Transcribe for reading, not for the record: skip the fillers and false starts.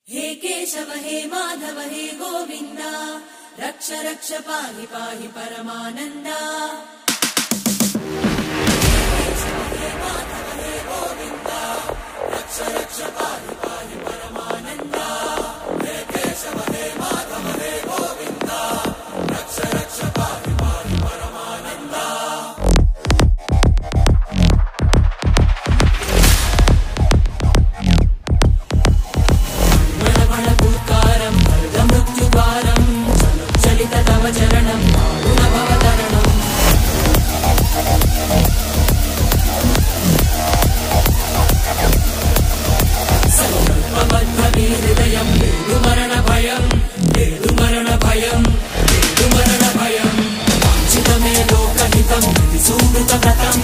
हे केशव हे माधव हे गोविंद रक्ष रक्ष पाहि पाहि परमानंदा। हे माधव हे गोविंद रक्ष रक्ष पाहि पाहि परमानंदा। हे केशव हे माधव हे गोविंद रक्ष रक्ष पाहि पाहि परमानंदा। चरणं गुणभवतरणं संकल्पबद्धहृदयं मरणभयं मरणभयं वाञ्छितमे लोकहितं विधि सुकृतव्रतं